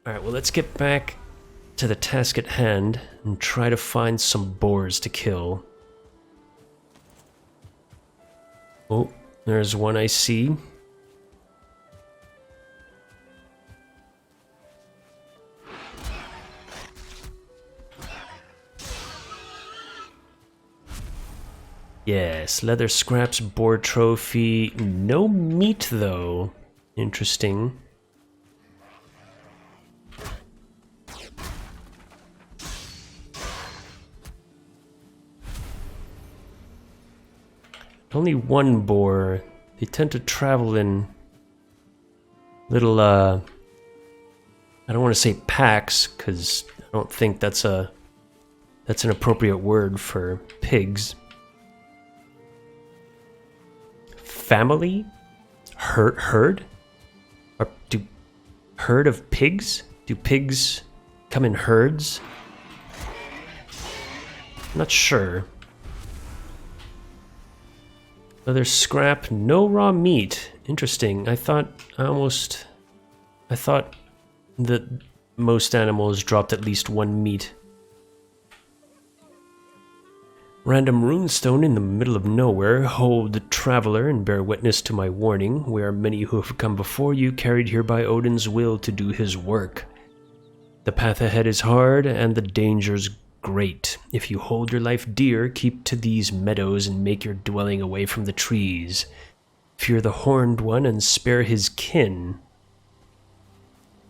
Alright, well, let's get back to the task at hand and try to find some boars to kill. Oh, there's one I see. Yes, leather scraps, boar trophy. No meat, though. Interesting. Only one boar. They tend to travel in little, I don't want to say packs, because I don't think that's an appropriate word for pigs. Family? Herd? Or herd of pigs? Do pigs come in herds? I'm not sure. Leather scrap, no raw meat. Interesting. I thought that most animals dropped at least one meat. Random runestone in the middle of nowhere. Hold, traveler, and bear witness to my warning. We are many who have come before you, carried here by Odin's will to do his work. The path ahead is hard, and the dangers great. If you hold your life dear, keep to these meadows and make your dwelling away from the trees. Fear the Horned One and spare his kin.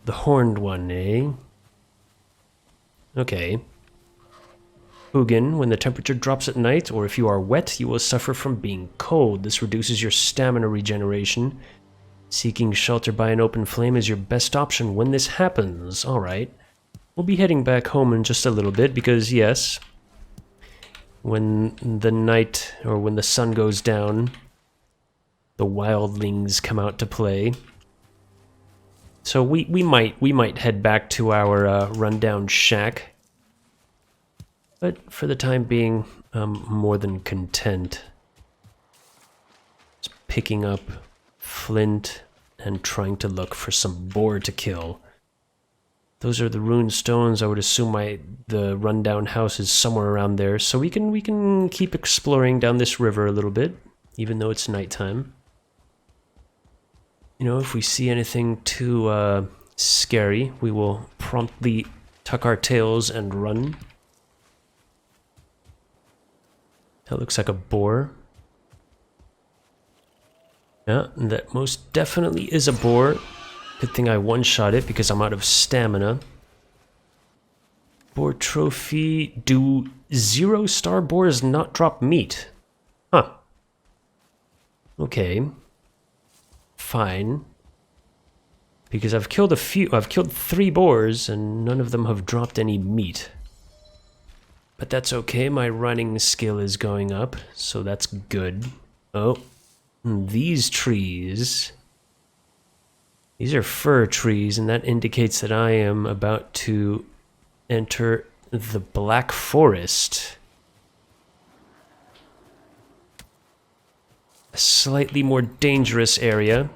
The Horned One, eh? Okay. Hugin, when the temperature drops at night, or if you are wet, you will suffer from being cold. This reduces your stamina regeneration. Seeking shelter by an open flame is your best option when this happens. Alright. We'll be heading back home in just a little bit because, yes, when the night, or when the sun goes down, the wildlings come out to play. So we might head back to our rundown shack. But for the time being, I'm more than content. Just picking up flint and trying to look for some boar to kill. Those are the rune stones. I would assume the rundown house is somewhere around there, so we can keep exploring down this river a little bit, even though it's nighttime. You know, if we see anything too scary, we will promptly tuck our tails and run. That looks like a boar. Yeah, that most definitely is a boar. Good thing I one-shot it because I'm out of stamina. Boar trophy. Do 0-star boars not drop meat? Huh. Okay. Fine. Because I've killed 3 boars and none of them have dropped any meat. But that's okay, my running skill is going up, so that's good. Oh, these trees. These are fir trees, and that indicates that I am about to enter the Black Forest. A slightly more dangerous area.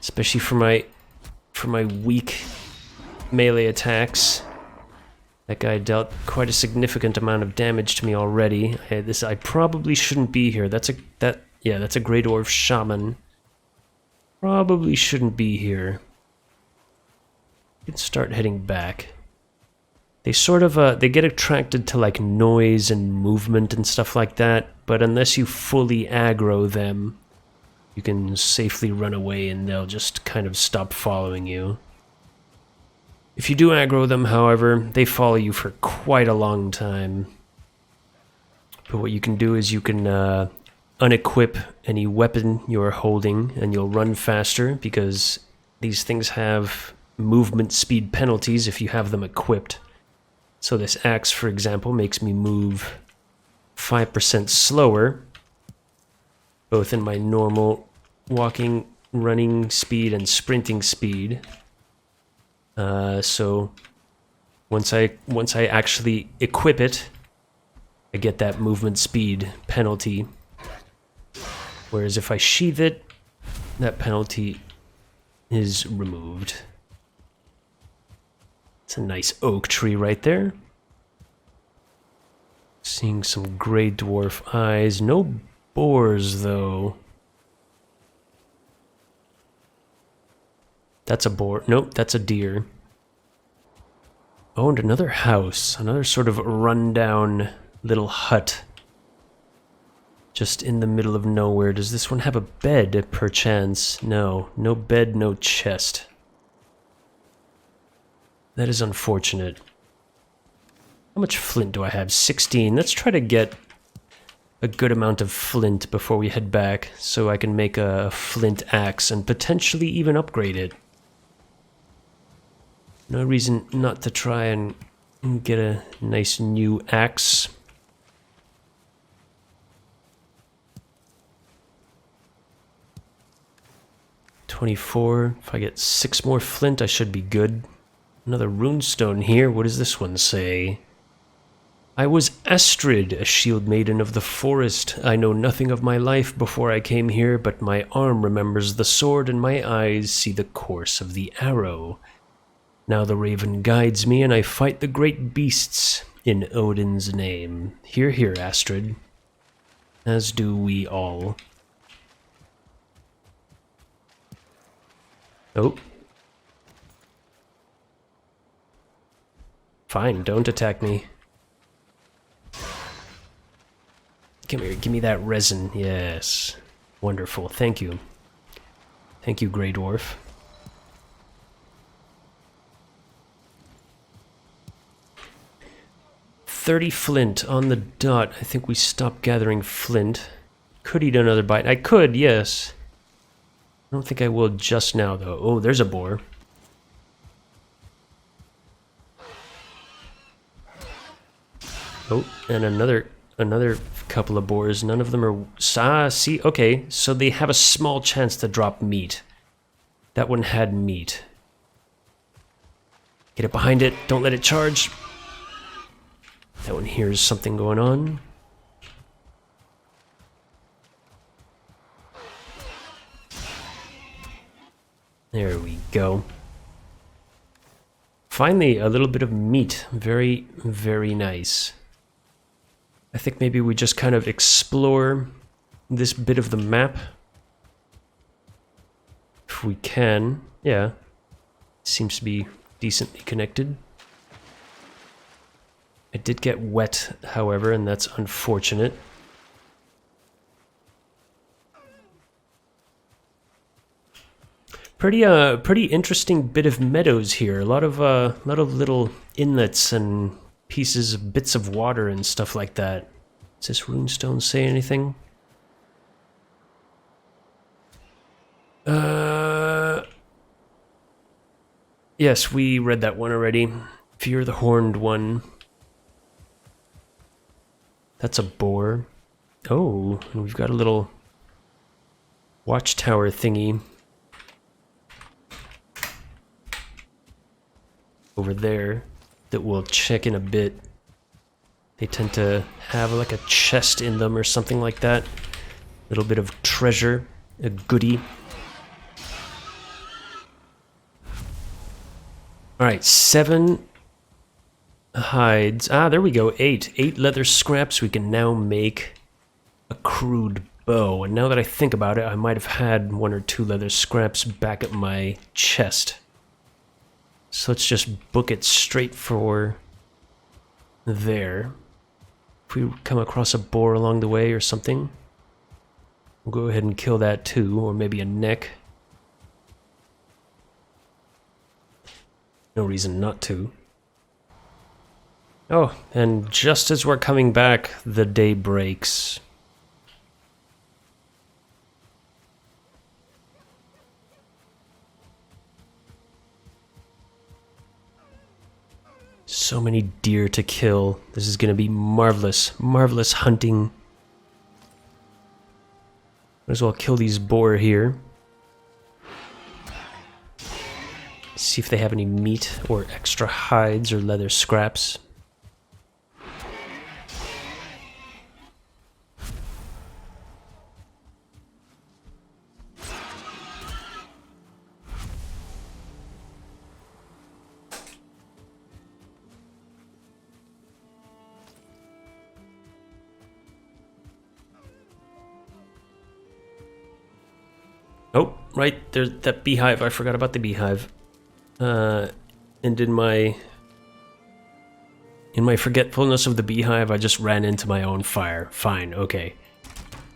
Especially for my weak melee attacks. That guy dealt quite a significant amount of damage to me already. I probably shouldn't be here. That's a Grey Dwarf Shaman. Probably shouldn't be here. We can start heading back. They sort of they get attracted to like noise and movement and stuff like that, but unless you fully aggro them, you can safely run away and they'll just kind of stop following you. If you do aggro them, however, they follow you for quite a long time. But what you can do is you can unequip any weapon you're holding and you'll run faster because these things have movement speed penalties if you have them equipped. So this axe, for example, makes me move 5% slower, both in my normal walking, running speed and sprinting speed. So once I actually equip it, I get that movement speed penalty. Whereas if I sheath it, that penalty is removed. It's a nice oak tree right there. Seeing some gray dwarf eyes. No boars, though. That's a boar. Nope, that's a deer. Oh, and another house. Another sort of rundown little hut. Just in the middle of nowhere. Does this one have a bed, perchance? No. No bed, no chest. That is unfortunate. How much flint do I have? 16. Let's try to get a good amount of flint before we head back, so I can make a flint axe and potentially even upgrade it. No reason not to try and get a nice new axe. $24. If I get 6 more flint, I should be good. Another runestone here. What does this one say? I was Astrid, a shield maiden of the forest. I know nothing of my life before I came here, but my arm remembers the sword and my eyes see the course of the arrow. Now the raven guides me and I fight the great beasts in Odin's name. Hear, hear, Astrid. As do we all. Oh. Fine, don't attack me. Come here, give me that resin. Yes. Wonderful, thank you. Thank you, Grey Dwarf. $30 flint on the dot. I think we stopped gathering flint. Could eat another bite. I could, yes. I don't think I will just now, though. Oh, there's a boar. Oh, and another couple of boars. None of them are... Ah, see, okay. So they have a small chance to drop meat. That one had meat. Get it behind it. Don't let it charge. That one hears something going on. There we go. Finally, a little bit of meat. Very, very nice. I think maybe we just kind of explore this bit of the map. If we can. Yeah. Seems to be decently connected. I did get wet, however, and that's unfortunate. Pretty interesting bit of meadows here. A lot of little inlets and pieces of bits of water and stuff like that. Does this runestone say anything? Yes, we read that one already. Fear the Horned One. That's a boar. Oh, and we've got a little watchtower thingy over there that we'll check in a bit. They tend to have like a chest in them or something like that. A little bit of treasure, a goodie. Alright, 7 hides. Ah, there we go, 8. 8 leather scraps. We can now make a crude bow. And now that I think about it, I might have had 1 or 2 leather scraps back at my chest. So let's just book it straight for there. If we come across a boar along the way or something, we'll go ahead and kill that too, or maybe a neck. No reason not to. Oh, and just as we're coming back, the day breaks. So many deer to kill. This is going to be marvelous, marvelous hunting. Might as well kill these boar here. See if they have any meat or extra hides or leather scraps. Oh, right, there's that beehive. I forgot about the beehive. And in my forgetfulness of the beehive, I just ran into my own fire. Fine, okay.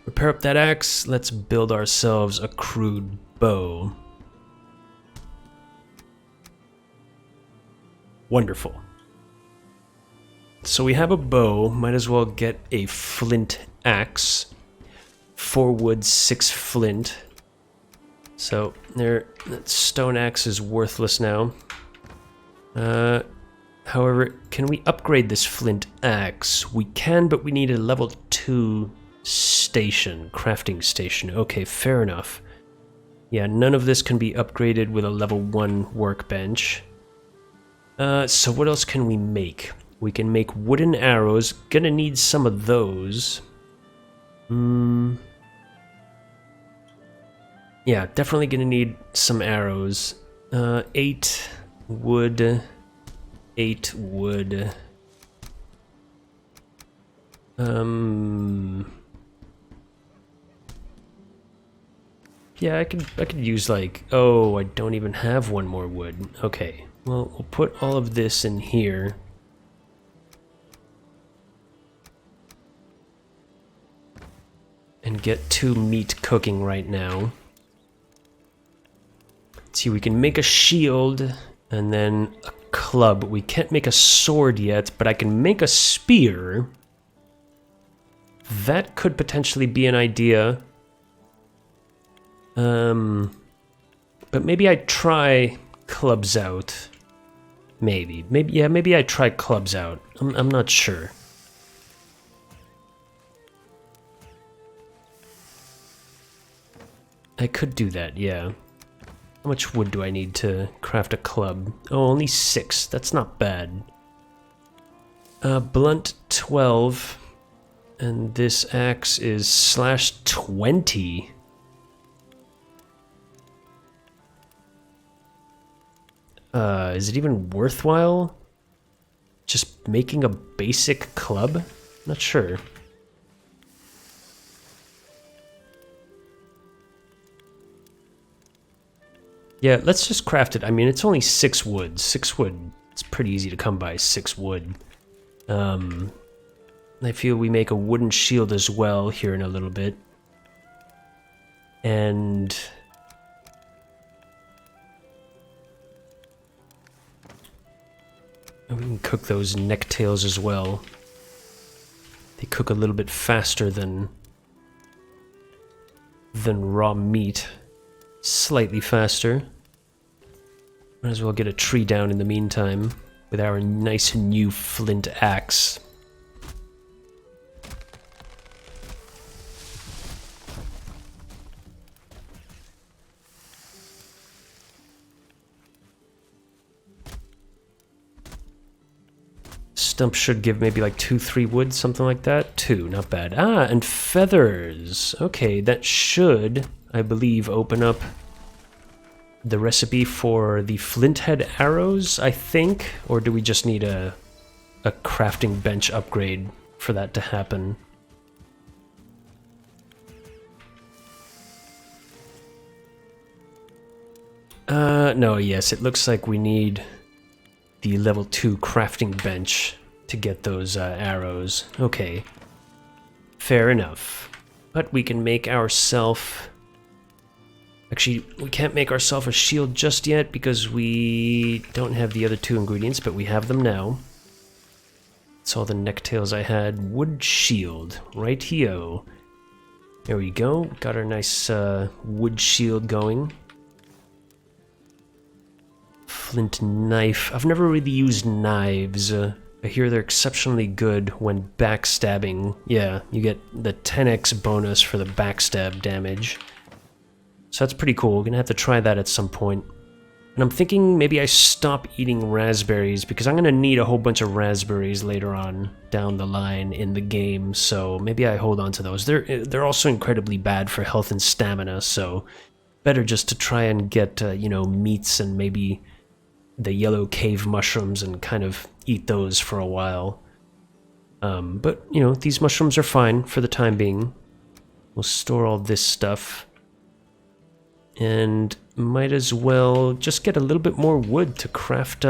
Repair up that axe. Let's build ourselves a crude bow. Wonderful. So we have a bow. Might as well get a flint axe. 4 wood, 6 flint. So there, that stone axe is worthless now. However, can we upgrade this flint axe? We can, but we need a level 2 station, crafting station. Okay, fair enough. Yeah, none of this can be upgraded with a level 1 workbench. So what else can we make? We can make wooden arrows. Gonna need some of those. Yeah, definitely gonna need some arrows. 8 wood. 8 wood. Yeah, I could use like, oh, I don't even have 1 more wood. Okay. Well, we'll put all of this in here. And get 2 meat cooking right now. Let's see, we can make a shield and then a club. We can't make a sword yet, but I can make a spear. That could potentially be an idea. But maybe I try clubs out. Maybe I try clubs out. I'm not sure. I could do that, yeah. How much wood do I need to craft a club? Oh, only 6. That's not bad. Blunt 12. And this axe is /20. Is it even worthwhile? Just making a basic club? Not sure. Yeah, let's just craft it. I mean, it's only 6 wood. 6 wood, it's pretty easy to come by 6 wood. I feel we make a wooden shield as well here in a little bit. And we can cook those necktails as well. They cook a little bit faster than raw meat. Slightly faster. Might as well get a tree down in the meantime with our nice new flint axe. Stump should give maybe like 2-3 wood, something like that. 2, not bad. Ah, and feathers. Okay, that should, I believe, open up the recipe for the flint head arrows, I think. Or do we just need a crafting bench upgrade for that to happen? No, yes, it looks like we need the level 2 crafting bench to get those arrows. Okay, fair enough. But we can make ourselves... Actually, we can't make ourselves a shield just yet because we don't have the other 2 ingredients, but we have them now. That's all the necktails I had. Wood shield, right-o. There we go, got our nice wood shield going. Flint knife. I've never really used knives. I hear they're exceptionally good when backstabbing. Yeah, you get the 10x bonus for the backstab damage. So that's pretty cool. We're gonna have to try that at some point. And I'm thinking maybe I stop eating raspberries because I'm gonna need a whole bunch of raspberries later on down the line in the game. So maybe I hold on to those. They're also incredibly bad for health and stamina. So better just to try and get you know, meats and maybe the yellow cave mushrooms and kind of eat those for a while. But, you know, these mushrooms are fine for the time being. We'll store all this stuff. And might as well just get a little bit more wood to craft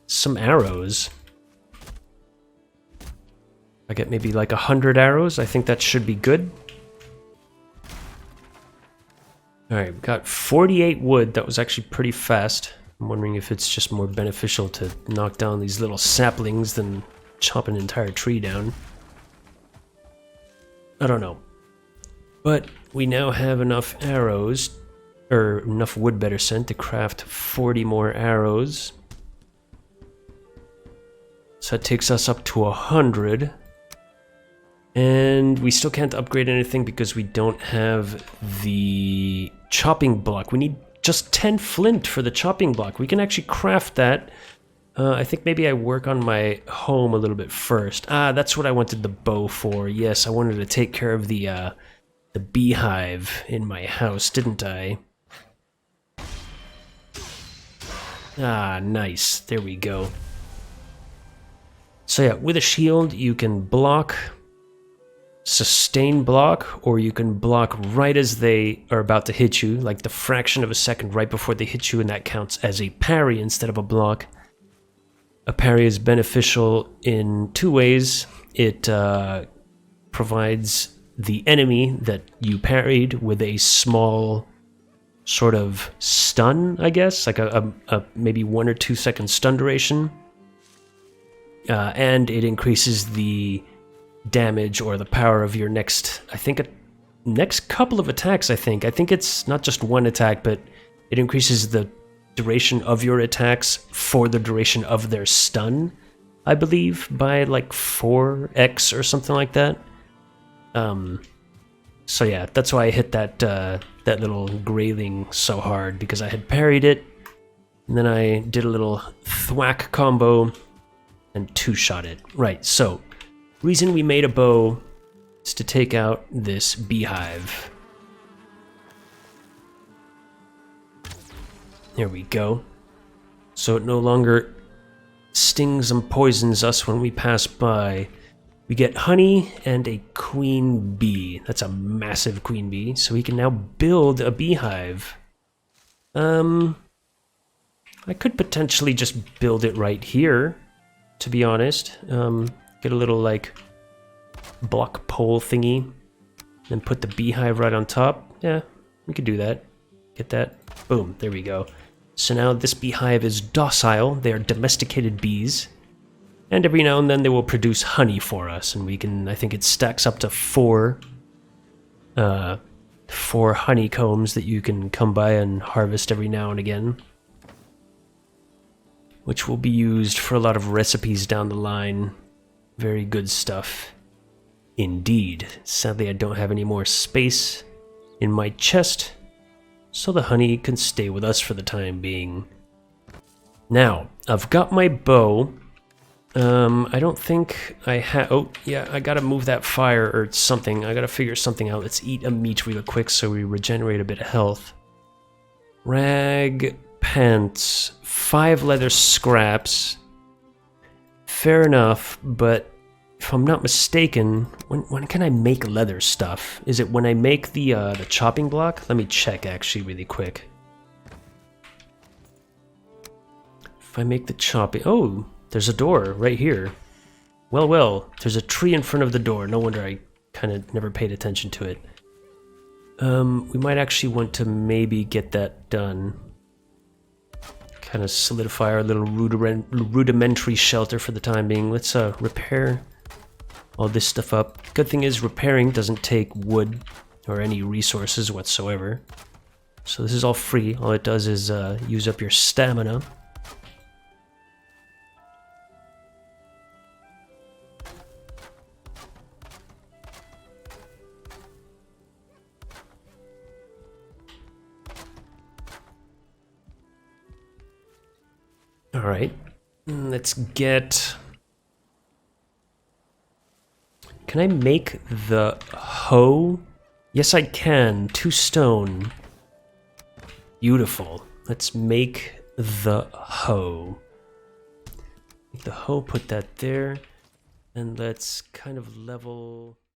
some arrows. I get maybe like 100 arrows. I think that should be good. Alright, we got 48 wood. That was actually pretty fast. I'm wondering if it's just more beneficial to knock down these little saplings than chop an entire tree down. I don't know. But we now have enough arrows, or enough wood better sent, to craft 40 more arrows. So that takes us up to 100. And we still can't upgrade anything because we don't have the chopping block. We need just 10 flint for the chopping block. We can actually craft that. I think maybe I work on my home a little bit first. Ah, that's what I wanted the bow for. Yes, I wanted to take care of the beehive in my house, didn't I? Ah, nice. There we go. So yeah, with a shield, you can block, sustain block, or you can block right as they are about to hit you, like the fraction of a second right before they hit you, and that counts as a parry instead of a block. A parry is beneficial in two ways. It provides the enemy that you parried with a small sort of stun, I guess, like a maybe 1 or 2 second stun duration. And it increases the damage or the power of your next, I think, next couple of attacks, I think. I think it's not just one attack, but it increases the duration of your attacks for the duration of their stun, I believe, by like 4x or something like that. So yeah, that's why I hit that that little grayling so hard, because I had parried it, and then I did a little thwack combo and two-shot it. Right, so reason we made a bow is to take out this beehive. There we go. So it no longer stings and poisons us when we pass by. We get honey and a queen bee. That's a massive queen bee. So we can now build a beehive. I could potentially just build it right here, to be honest. Get a little, like, block pole thingy. Then put the beehive right on top. Yeah, we could do that. Get that. Boom, there we go. So now this beehive is docile. They are domesticated bees. And every now and then they will produce honey for us. And we can, I think it stacks up to four honeycombs that you can come by and harvest every now and again. Which will be used for a lot of recipes down the line. Very good stuff. Indeed. Sadly, I don't have any more space in my chest, so the honey can stay with us for the time being. Now, I've got my bow. I don't think I have... Oh, yeah, I gotta move that fire or something. I gotta figure something out. Let's eat a meat real quick so we regenerate a bit of health. Rag, pants, 5 leather scraps. Fair enough, but if I'm not mistaken, when can I make leather stuff? Is it when I make the chopping block? Let me check actually really quick. If I make the chopping... Oh, there's a door right here. Well, there's a tree in front of the door. No wonder I kind of never paid attention to it. We might actually want to maybe get that done. Kind of solidify our little rudimentary shelter for the time being. Let's repair all this stuff up. Good thing is repairing doesn't take wood or any resources whatsoever. So this is all free. All it does is use up your stamina. Alright, let's get... Can I make the hoe? Yes, I can. 2 stone. Beautiful. Let's make the hoe. Make the hoe, put that there. And let's kind of level...